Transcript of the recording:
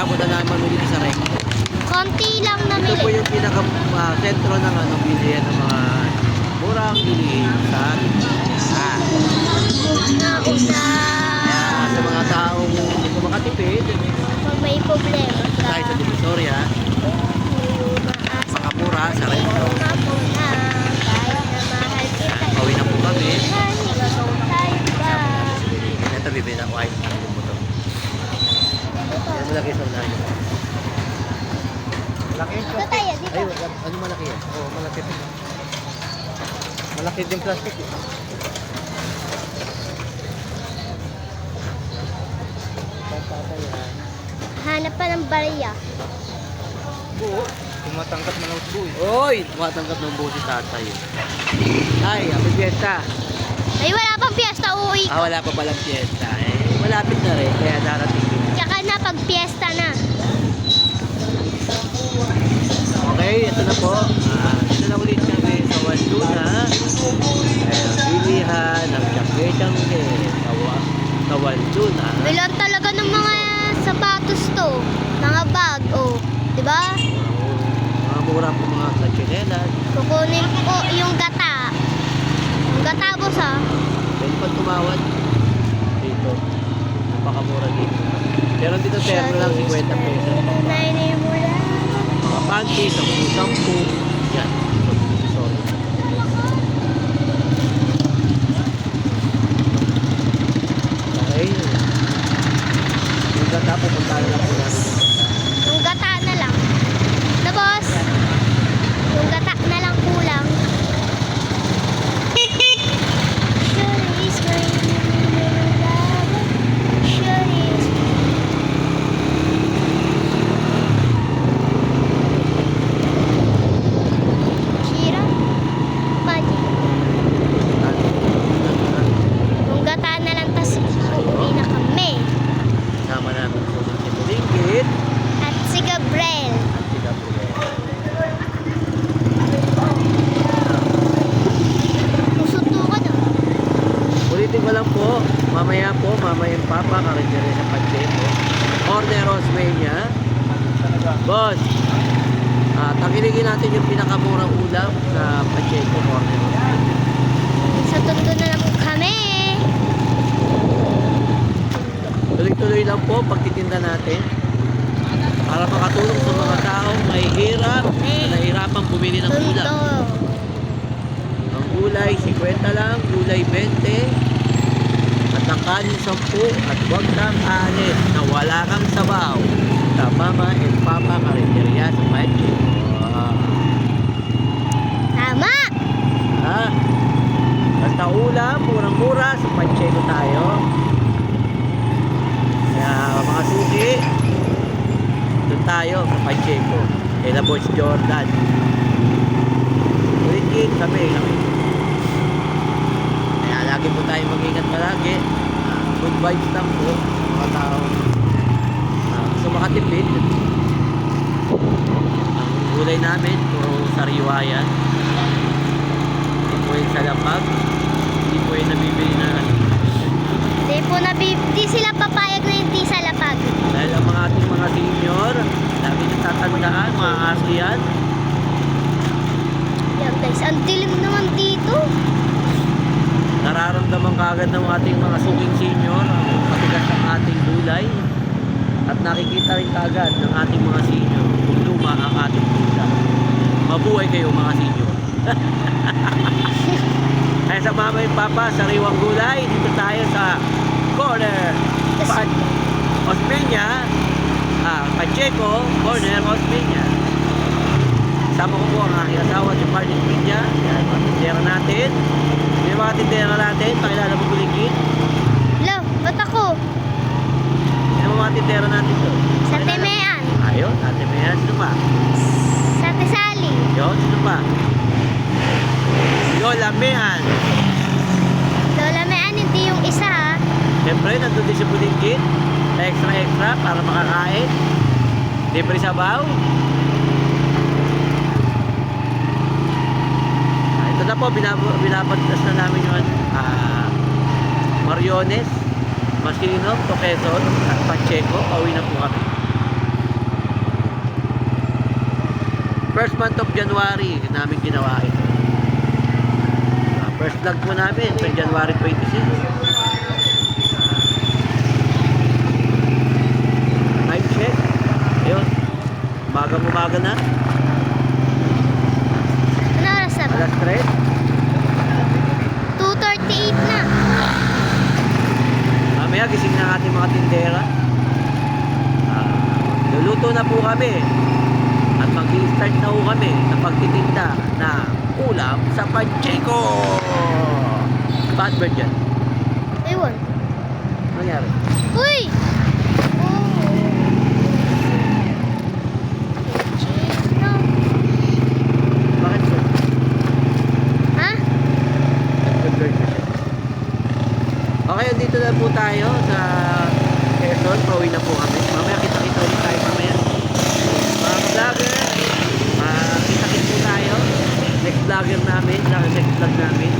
Natapos na namin mamili sa Rec. Konti lang Ito po namili. yung pinaka-sentro ng bilihan ng mga murang bilihin sa Nauna. Kaya sa mga taong gusto makatipid, Pag may problema ka. tayo sa Divisoria, makamura sa Rec. Mapuna. Kahit na mahal kita. Pauwi na po kami. Tayo ba? Ito bibili na ko ay mo to. Yan malaki sa unahan. Malaki yung Dito plastic. tayo, dito. Ay, ano malaki yan? Oo, malaki. Malaki din plastic eh. Hanap pa ng bariya. buo. Tumatangkat man ang buo. Oy! Tumatanggap ng buo si tatay. Ay, happy fiesta. Ay, wala pang piyesta, uuwi. Wala pa palang fiesta. Malapit na rin, kaya darating din. Tsaka na, pag piyesta na. Okay, ito na po. Ito na ulit kami sa Wanduna. Bilihan ng jaketang sa Wanduna. Bilang talaga ng mga sapatos to. Mga bag, oh. Diba? Mga mura po mga kachinelas. Kukunin ko yung gata. Yung gata, boss, ah. Pwede pa tumawad dito. Napakamura dito. Pero dito terno lang 50 pesos. Mga panties, 10. Yan. Sorry. Okay. Yung gata pupunta na lang po natin. Yung gata na lang. Na, boss? Yung gata na lang kulang. Sure is my love. Sure is. Shira? Magic. Yung gata na lang, tas uuwi na kami. Sama namin po si Ringgit At si Gabriel. at si Gabriel. Susutukan, ah. Ulitin ko lang po, mamaya yung Papa, karindere sa Pacheco. Order Rosmania. Boss, tangilingin natin yung pinakamurang ulam sa Pacheco Order Rosmania. Sa tundo na lang kami. Tuloy-tuloy lang po pagtitinda natin para makatulong sa mga taong may hirap na nahihirapang bumili ng Tundo. ulam. Ang gulay, 50 lang, gulay 20, at ang kanin 10, at huwag kang alis na wala kang sabaw sa Mama and Papa Karinderya sa Pacheco. Tama. Basta ulam, murang-mura sa Pacheco tayo. Kaya mga suki, doon tayo sa Pacheco. Kay La Boss Jordan. Ulitin kami. Kaya lagi po tayo mag-ingat palagi. Good vibes lang po sa mga tao. Gusto makatipid. Ang gulay namin, puro sariwa yan. Hindi po yung salapag. Hindi po yung nabibili na Di sila papayag na hindi sa lapag. dahil ang mga ating mga senior, lagi natatandaan, mga ASEAN. Yan guys, ang dilim naman dito. Nararamdaman kagad ng ating mga suking senior ang matigas ng ating gulay at nakikita rin kagad ng ating mga senior kung luma ang ating gulay. Mabuhay kayo mga senior. Kaya sa Mama and Papa, sariwang gulay, dito tayo sa corner Osmeña, Pacheco, corner Osmeña. Sama ko po ang aking asawa si Martin Pinya. Yan, mga tindera natin. Yung mga tindera natin, pakilala mo Kuligin. Lo, ba't ako? Yan ang mga tindera natin to. Sa Timean. Ayun, Ate Mea, sino pa? Sa Tisali. Yun, sino pa? Lola Mean. Lola Mean, hindi yung isa, ha? Siyempre, nandun din si Kuligin. Extra para makakain. Libre sabaw. Ito na po, binabagtas na namin yung Mariones, Masino, Toqueson at Pacheco. Pauwi na po kami. First month of January namin ginawa ito. First vlog po namin sa January 26. Time check. Ayun. Umaga na. Ano oras na ba? Alas 3. 2:38 na. Mamaya gising na ang ating mga tindera. Luluto na po kami. At mag-i-start na po kami sa pagtitinda na ulam sa Pacheco. Bad bird yan. Ewan. Ano nangyari? Uy! Oh. No. Bakit sir? Ha? Bad bird na siya. Okay, dito na po tayo sa Quezon. Pauwi na po kami. Mamaya kita-kita ulit tayo mamaya. Mga vlogger, kita-kita po tayo. Next vlogger namin, next vlog namin.